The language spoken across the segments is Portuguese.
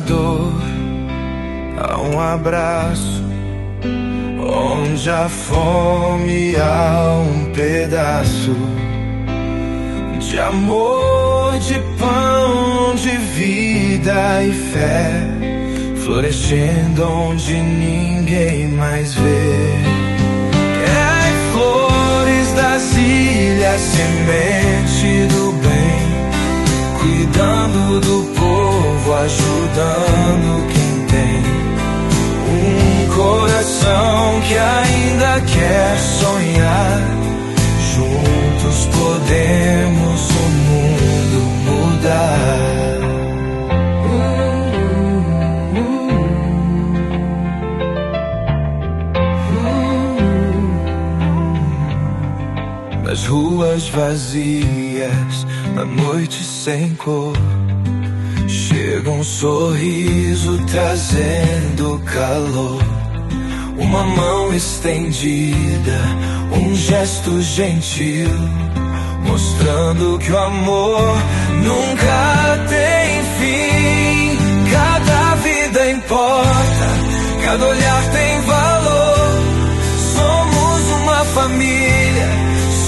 dor há um abraço, onde a fome há um pedaço de amor, de pão, de vida e fé, florescendo onde ninguém mais vê. Flores das ilhas, semente do bem, cuidando do povo, ajudando quem tem um coração que ainda quer sonhar. Juntos podemos o mundo mudar. Nas ruas vazias, na noite sem cor, chega um sorriso trazendo calor. Uma mão estendida, um gesto gentil, mostrando que o amor nunca tem fim. Cada vida importa, cada olhar tem valor. Somos uma família,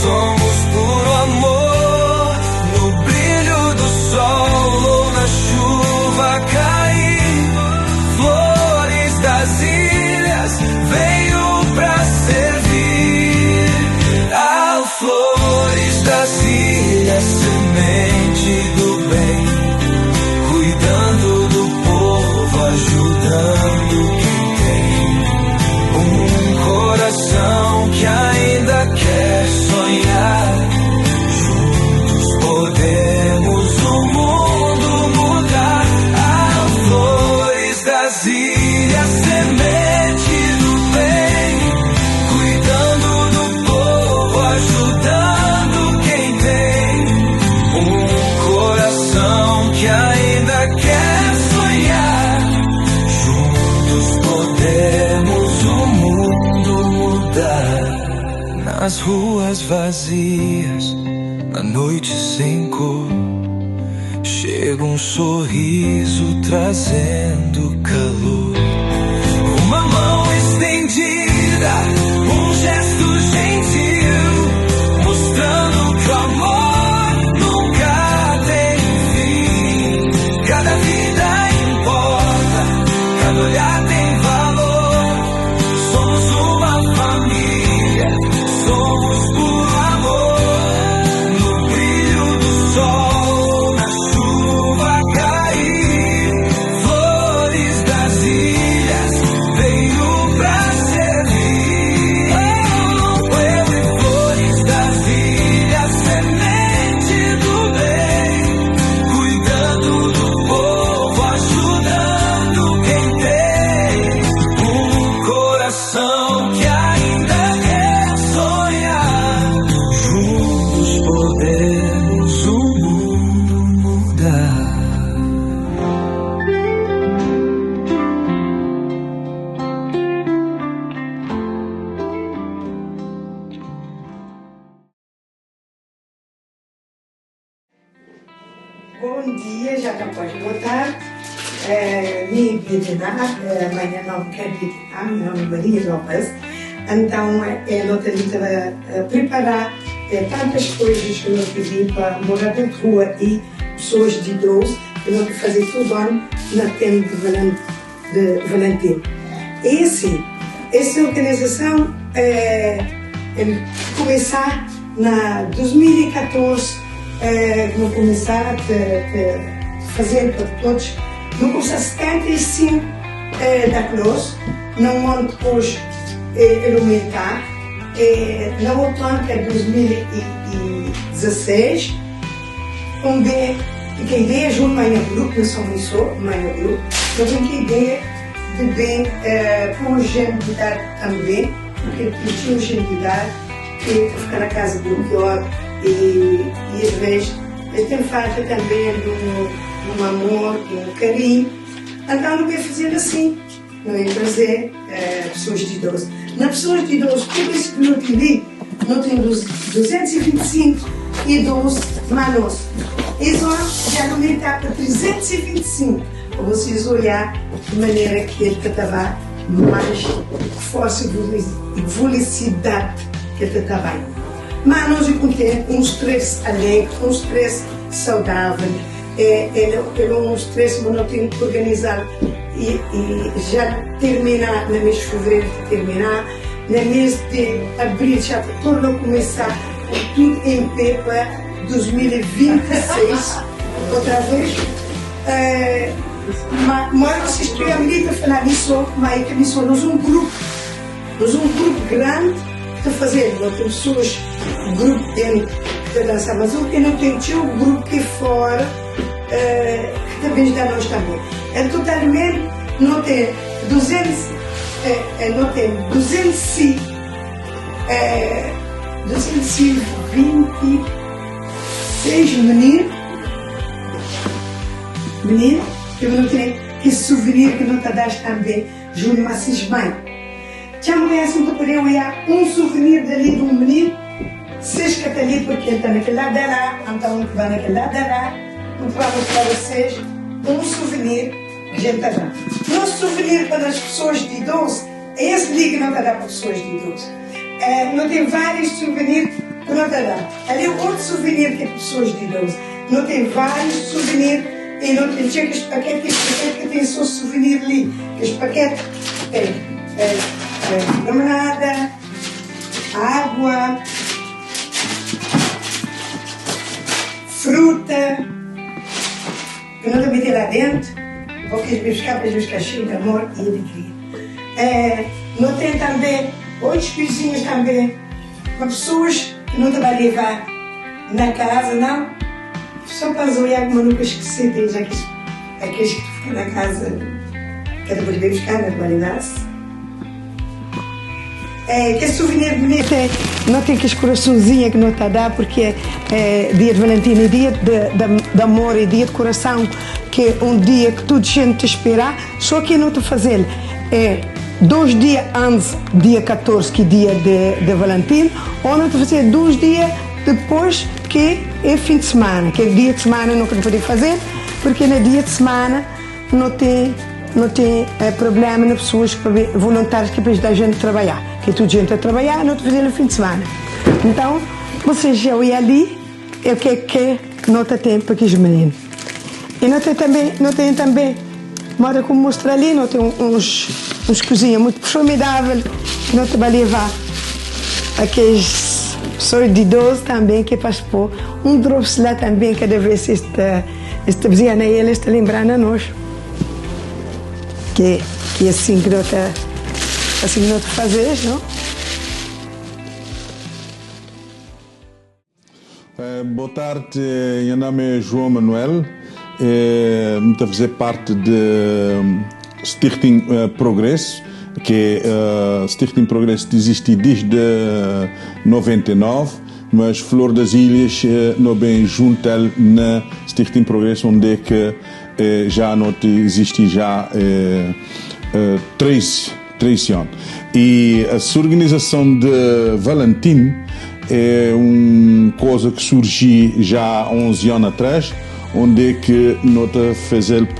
somos puro amor. No brilho do sol ou na chuva cair, flores das ilhas veio pra servir. Ah, flores das ilhas, semente do bem, cuidando do povo, ajudando quem tem um coração que ainda quer sonhar. Juntos podemos o mundo mudar. Ah, flores das ilhas, semente do bem, cuidando do povo, ajudando quem tem um coração que ainda quer sonhar. Juntos podemos o mundo mudar. Nas ruas vazias, na noite sem cor, chega um sorriso trazendo calor. Uma mão estendida, um gesto gentil, mostrando que o amor nunca tem fim. Cada vida importa, cada olhar tem valor. Somos uma família, somos puro amor. No brilho do sol, na chuva cair, flores das ilhas veio pra servir. Oh, flores das ilhas, semente do bem, cuidando do povo, ajudando quem tem um coração que ainda quer sonhar. Juntos podemos o mundo mudar. Bom dia, já pode botar. Me Vietnã, amanhã não quero Vietnã, meu nome é Maria Lopes. Então, eu tenho a preparar tantas coisas que eu pedi para morador de rua e pessoas de idoso, que eu vou fazer todo ano na tenda de Valentim. Essa organização começar na 2014, vou começar a fazer para todos. Vou começar 75 da Cruz, não ano depois aumentar. Na outra ano, que é 2016, que a ideia junto ao meu grupo, não sou muito meu grupo, eu tenho que ideia de bem por gente de idade também, porque eu tinha gente de idade que ficar na casa do pior e às vezes eu tenho falta também de um amor, de um carinho. Então não ia fazer assim, não ia trazer pessoas de idoso. Na pessoas de idoso, tudo isso que eu tive, não tenho 225 idosos manos. Isso já aumentar para 325. para vocês olhar de maneira que ele estava mais força e velocidade que ele estava. Mas nós encontramos um stress alegre, um stress saudável, ele é um stress que não tem que organizar e já terminar no mês de fevereiro, terminar no mês de abril, já tudo começar tudo em pé para 2026, outra vez. Mas vocês estão a falar disso, mas é que nós somos um grupo grande de fazer. Nós temos pessoas, grupo dentro da dança amazônica, e não temos um grupo aqui fora que também está nós também. Totalmente, não tem 226 meninos, que não tem esse souvenir que não está dando também, junto a esses bem. Já me conhecem para poder olhar um souvenir dali de um menino, seja que está ali porque ele está naquele lado de lá, então ele vai naquele lado de lá, não vai mostrar a vocês um souvenir que a gente está dando. Nosso souvenir para as pessoas de idoso, é esse ali que não está dando para pessoas de idoso. Não tem vários souvenirs que não está dando. Ali outro souvenir que é para pessoas de idoso. Não tem vários souvenirs e não tem aqueles paquetes que tem só souvenir ali. Aqueles paquetes tem limonada, água, fruta, que não também tem lá dentro, porque eles buscar cheio de amor e alegria. Não tem também outros coisinhas também para pessoas que não te vai levar na casa, não. Só para olhar como nunca esqueci deles, aqueles que ficam na casa, que depois vem buscar na atualidade. Que souvenir bonito não tem aqueles coraçãozinhos que não está a dar, porque é dia de Valentina, é dia de amor, é dia de coração, que é um dia que toda a gente te espera, só que não te fazer. 2 dias antes, dia 14, que é dia de Valentina, ou não te fazer 2 dias depois, que é fim de semana, que é dia de semana não pode fazer, porque no dia de semana não tem problema nas pessoas voluntárias que precisam da gente trabalhar, que toda a gente a trabalhar, não te fazer no fim de semana. Então, vocês já olham ali, é o que não tem tempo para aqueles meninos. E não tem também, modo como mostrar ali, não tem uns cozinhas muito formidáveis, que não te vai levar aqueles pessoas de idoso também, que faz pôr um drops lá também, cada vez esta vizinha ele está lembrando a nós. Que é assim que não te fazes, não? Boa tarde, meu nome é João Manuel, estou a fazer parte de Stichting Progresso, que Stichting Progresso existe desde 99, mas Flor das Ilhas não bem junto na Stichting Progresso, onde é que já não existe já 13 anos. E essa organização de Valentim é uma coisa que surgiu já há 11 anos atrás, onde é que nós fazemos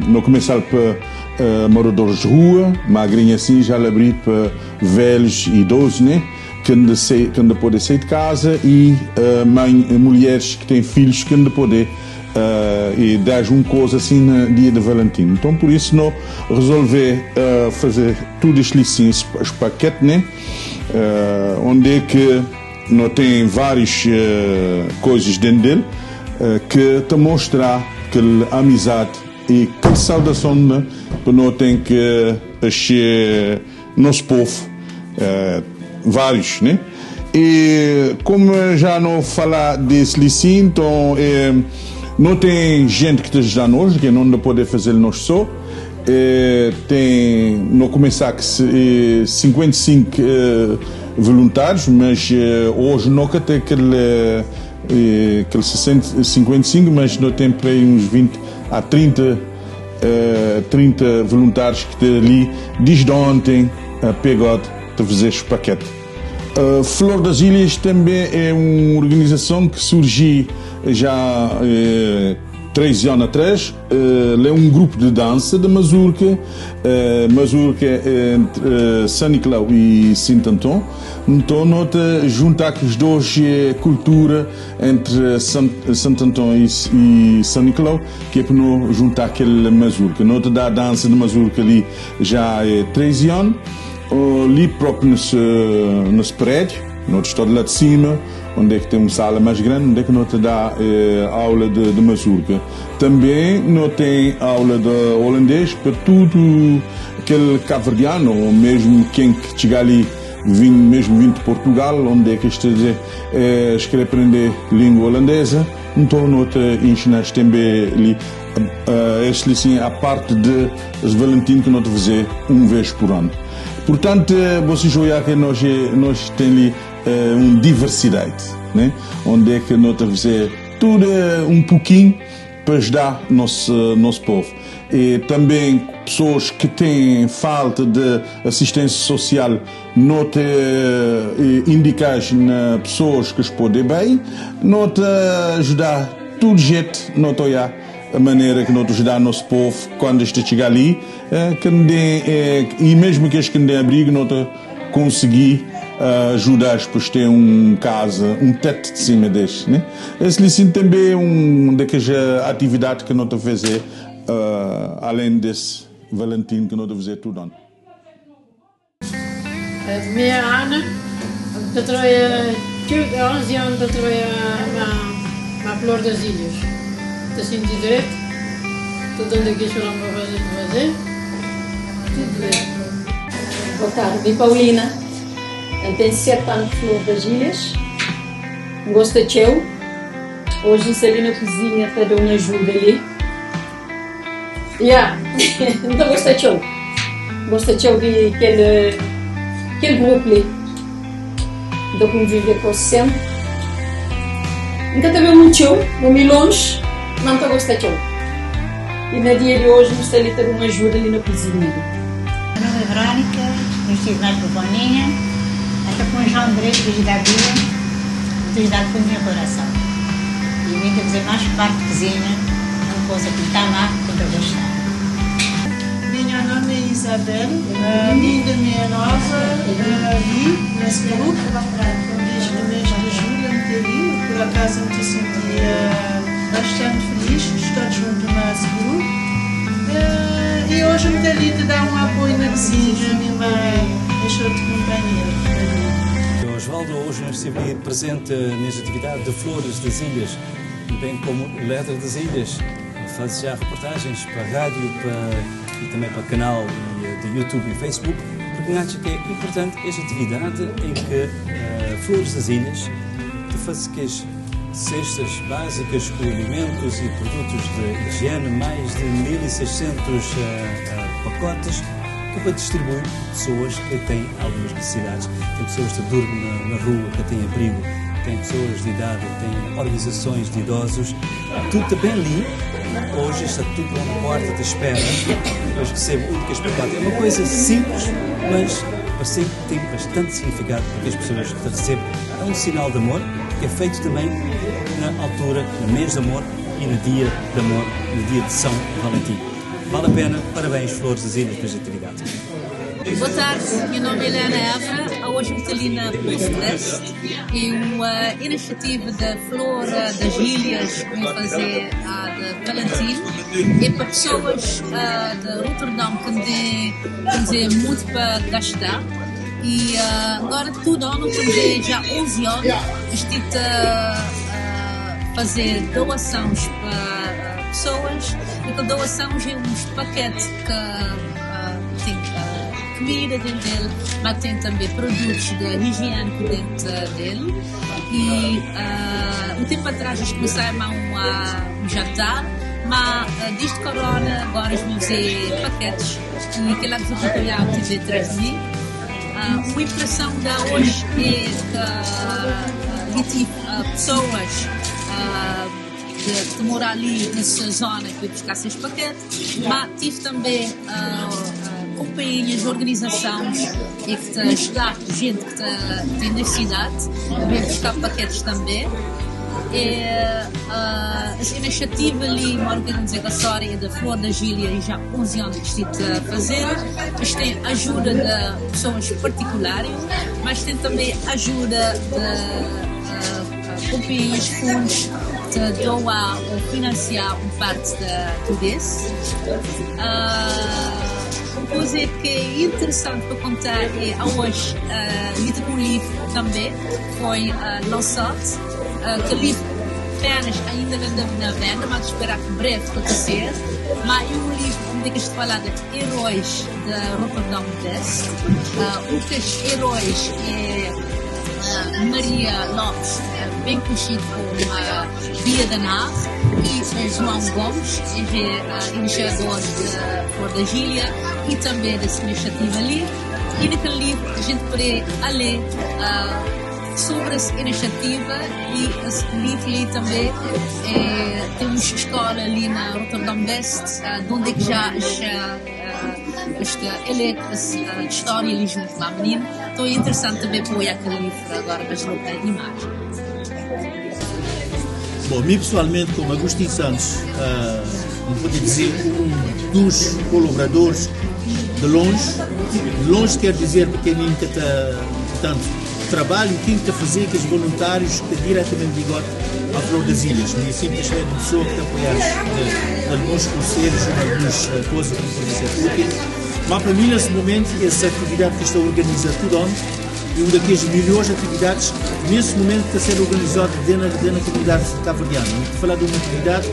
não começar para moradores de rua, magrinha assim, já abri para velhos e idosos, né? Que ainda podem sair de casa, e mulheres que têm filhos que ainda podem e dar uma coisa assim no dia de Valentim. Então, por isso, nós resolvemos fazer tudo isto assim, os paquetes, né? Onde é que nós tem várias coisas dentro dele que te mostrar que a amizade e que saudação, né? Que nós temos que achar nosso povo, vários, né? E como já não falar desse assim, então não tem gente que esteja nós, que não pode fazer nós só. Não começar com 55 voluntários, mas hoje nunca tem aquele 55, mas não tem para aí uns 20 a 30 voluntários que estão ali desde ontem a pegado de fazer este paquete. Flor das Ilhas também é uma organização que surgiu já 3 anos atrás, é um grupo de dança de mazurca, mazurca entre São Nicolau e Santo Antão. Então, nós juntamos as duas culturas entre Santo Antão e São Nicolau, que é para nós juntar aquele mazurca. Nós dá dança de mazurca ali já há 13 anos, ali próprio nesse prédio, nós estamos lá de cima, onde é que tem uma sala mais grande, onde é que nós dá aula de mazurca. Também nós tem aula de holandês para tudo aquele cabo-verdiano, ou mesmo quem que chega ali vindo de Portugal, onde é que quer aprender língua holandesa. Então nós ensinamos também ali a parte de Valentim que nós fazemos uma vez por ano. Portanto, vocês olham que nós temos ali uma diversidade, né? Onde é que nós fazemos tudo um pouquinho para ajudar nosso povo. E também pessoas que têm falta de assistência social, nós indicamos nas pessoas que podem bem, nós ajudar todo jeito, nós olhar a maneira que nós ajudamos nosso povo quando este chega ali, e mesmo que este dê abrigo, nós conseguir ajudar depois ter uma casa, um teto de cima deste, né? Esse sim também é uma daquelas atividades que nós fazemos, além desse Valentim que nós fazemos tudo ano. Minha Ana, eu trabalho 11 anos na Flor das Ilhas. Estou assim direito, tudo onde aqui será uma coisa de fazer, tudo direito. Boa tarde, Paulina. Eu tenho 7 anos de Flor das Ilhas. Gosto de eu. Hoje estou ali na cozinha para dar uma ajuda ali. Então gosto de eu. Gosto de eu de aquele grupo ali. Então conviver com sempre. Então também muito eu, muito longe, não estou gostando de eu. E no dia de hoje estou ali para dar uma ajuda ali na cozinha. Meu nome é Verônica, eu estive mais por Boninha. Até com o João André, que lhe dá vida, lhe dá com o meu coração. E vim fazer mais parte de cozinha, uma coisa que está lá, que eu gostar. Meu nome é Isabel, linda minha nova, ali nesse grupo, desde o mês de julho, ali, por acaso me sentia bastante feliz, estou junto nesse grupo. E hoje me ali te dar um apoio na cozinha, minha mãe deixou-te companhia. Osvaldo hoje esteve presente nas atividades de Flores das Ilhas, bem como Letra das Ilhas. Faz já reportagens para a rádio e também para o canal de YouTube e Facebook, porque acho que é importante esta atividade em que Flores das Ilhas te faz que as cestas básicas com alimentos e produtos de higiene, mais de 1.600 pacotes, que para distribuir pessoas que têm algumas necessidades. Tem pessoas que dormem na rua, que têm abrigo, tem pessoas de idade, tem organizações de idosos, tudo também ali. Hoje está tudo na porta de espera. Hoje recebo o único pacote. É uma coisa simples, mas parece que tem bastante significado porque as pessoas recebem. É um sinal de amor que é feito também na altura, no mês de amor e no dia de amor, no dia de São Valentim. Vale a pena, parabéns Flores das Ilhas pelas atividades. Boa tarde, meu nome é Helena Évora, hoje estou ali na Post e uma iniciativa da Flor das Ilhas que vou fazer de Valentim é para pessoas de Rotterdam que têm muito para gastar e agora tudo ano temos já 11 anos estou a fazer doações para pessoas e com doações é uns paquetes que tem comida dentro dele, mas tem também produtos de higiene dentro dele. E um tempo atrás nós começamos um jantar, mas desde corona agora vamos fazer paquetes e que lá que eu trabalhar tive atrás de mim. Uma impressão da hoje é que tive pessoas de morar ali nessa zona que eu buscar esses paquetes, mas tive também companhias, organizações e que ajudar gente que tem necessidade, vem buscar paquetes também. As iniciativas ali, moro que dizer que a história da Flor da Gília e já 11 anos que estive a fazer, mas tem ajuda de pessoas particulares, mas tem também ajuda de companhias, fundos, de doar ou financiar uma parte de tudo isso. Uma coisa que é interessante para contar é hoje um livro também foi lançado, que livro apenas ainda não andamos na venda, mas esperar que breve acontecer. Mas é um livro onde é que se fala de heróis de Rotterdam West. Um dos heróis é Maria Lopes, bem conhecido como Bia Danar, e João Gomes, é iniciador da Flor da Gília e também dessa iniciativa ali. E naquele livro a gente pode ler sobre essa iniciativa, e esse livro ali também temos escola ali na Rotterdam West, onde é que já a história ali junto com a menina. Então é interessante também apoiar aquele livro agora, mas não tem imagem. Bom, mim pessoalmente, como Agostinho Santos, não vou dizer um dos colaboradores de longe quer dizer porque mim que está, portanto, trabalho que está a fazer com os voluntários que diretamente ligado à Flor das Ilhas. Não é simplesmente uma pessoa que está a apoiar de alguns conselhos, de algumas coisas que podem ser úteis. Mas para mim, nesse momento, essa atividade que estou a organizar tudo ontem é uma daquelas melhores atividades nesse momento que está a ser organizada dentro da comunidade cabo-verdiana. Estou a falar de uma atividade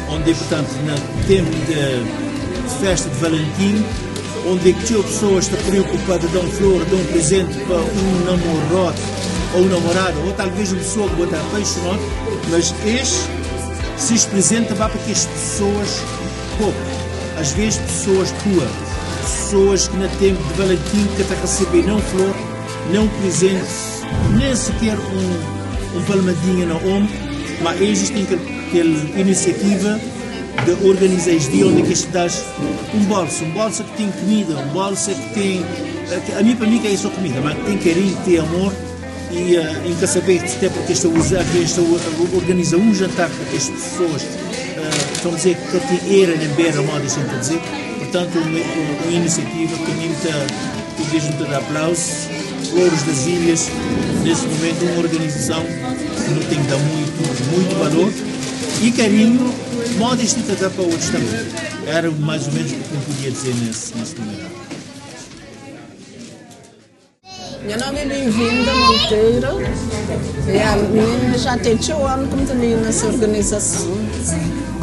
onde, portanto, no tempo de festa de Valentim, onde tinha pessoas que estão preocupadas de dar uma flor, de dar um presente para um namorado ou namorada, ou talvez uma pessoa que está apaixonada, mas se presente para aquelas pessoas pouco, às vezes pessoas tuas, pessoas que no tempo de Valentim que estão a receber não flor, não presente, nem sequer um palmadinha no ombro, mas eles têm aquela iniciativa de organizar este dia onde é que se dá um bolso que tem comida, um bolso que tem, para mim que é só comida, mas que tem carinho, que tem amor, e em que saber até porque esta organiza um jantar para que as pessoas estão a dizer que tem era na beira, modo assim a dizer, portanto uma iniciativa que a mim está a dar aplausos. Flores das Ilhas, nesse momento uma organização que não tem que dar muito valor e carinho, modéstia que dá para outros também. Era mais ou menos o que eu podia dizer nesse momento. Meu nome é Bem-vinda Monteiro. A menina já tem 8 anos como também nessa organização.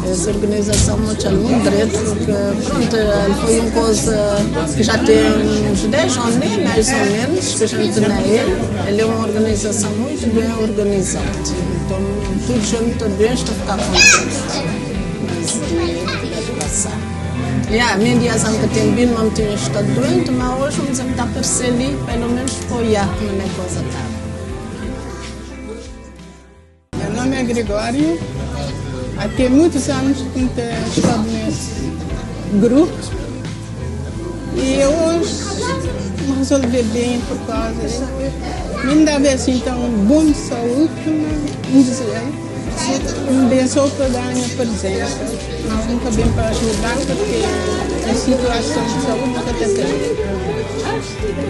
Essa organização muito direito, porque pronto, foi uma coisa que já tem uns 10 anos, mais ou menos, que a gente não é. Ele é uma organização muito bem organizada. Então, tudo junto bem, estou a ficar contente. Mas de passar. A mediação que tem vindo não tinha estado doente, mas hoje vamos tentar perceber, pelo menos apoiar como a coisa está. Meu nome é Gregório. Há muitos anos que estou nesse grupo e hoje me resolvi bem por causa disso. Ainda bem assim tão bom de saúde, não dizer. Bem só para dar a minha presença, mas nunca bem para ajudar porque a situação de saúde nunca está bem.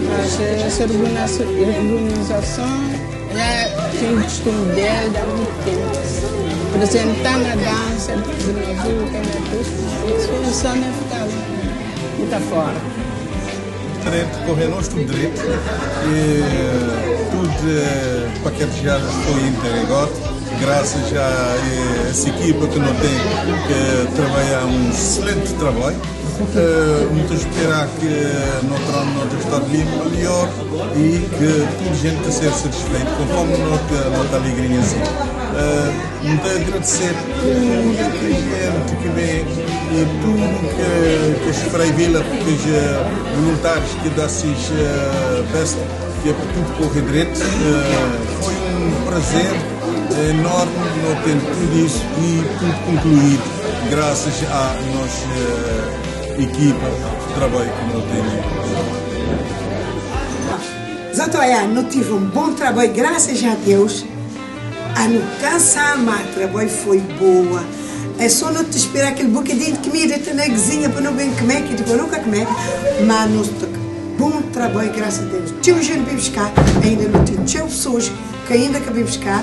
Mas essa organização já tem o costume dela há muito tempo. Apresentar na dança, de música, isso só não ficar muito fora. Direito, corremos tudo direito, tudo paquetejado foi integrado, graças a essa equipa que não tem que trabalhar um excelente trabalho. Muito esperar que não está bem melhor e que toda a gente está a ser satisfeito conforme nota alegria assim. Muito agradecer tudo que gente que vem e tudo que os Freivila, que os voluntários que dão esses festa, que é para tudo correr direito. Foi um prazer enorme não ter tudo isso e tudo concluído graças à nossa equipa de trabalho que não tem. Zatoia, não tive um bom trabalho, graças a Deus. A não cansa, mas o trabalho foi boa. É só não te esperar aquele bocadinho de comida na cozinha para não ver como é que eu nunca comer. Mas nós bom trabalho, graças a Deus. Tinha gente para buscar, ainda não tinha pessoas que ainda que vêm buscar.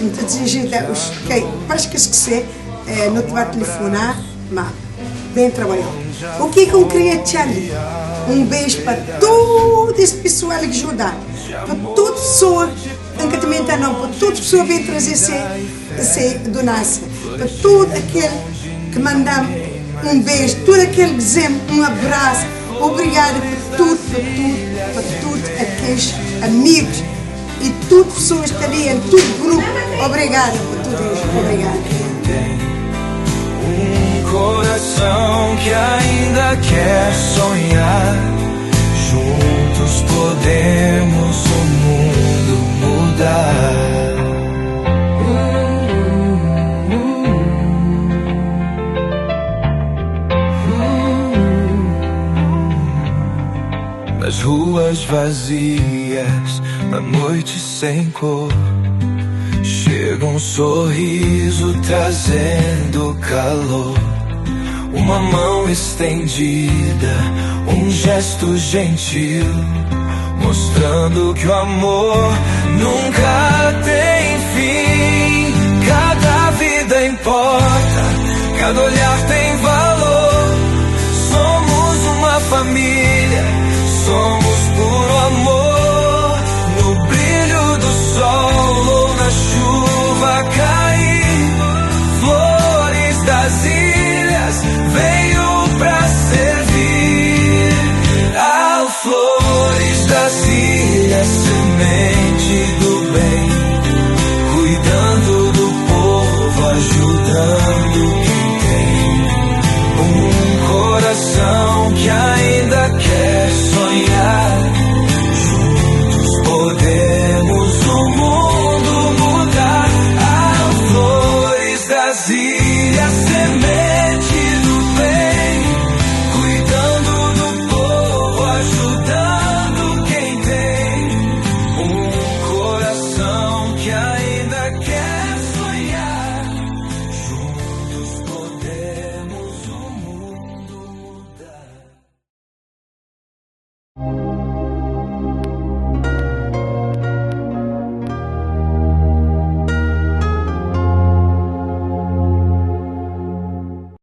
Muitas vezes, acho que esquecer, não te vai telefonar, mas bem trabalhado. O que eu queria te ali? Um beijo para todo esse pessoal que ajuda, para toda pessoa, encatamento não, para toda pessoa que vem trazer essa donação, para todo aquele que mandamos um beijo, todo aquele que dizemos um abraço, obrigado por tudo, para todos aqueles amigos e todas pessoas que ali, em todo grupo, obrigado por tudo isso, obrigado. Coração que ainda quer sonhar, juntos podemos o mundo mudar. Nas ruas vazias, na noite sem cor, chega um sorriso trazendo calor. Uma mão estendida, um gesto gentil, mostrando que o amor nunca tem fim. Cada vida importa, cada olhar tem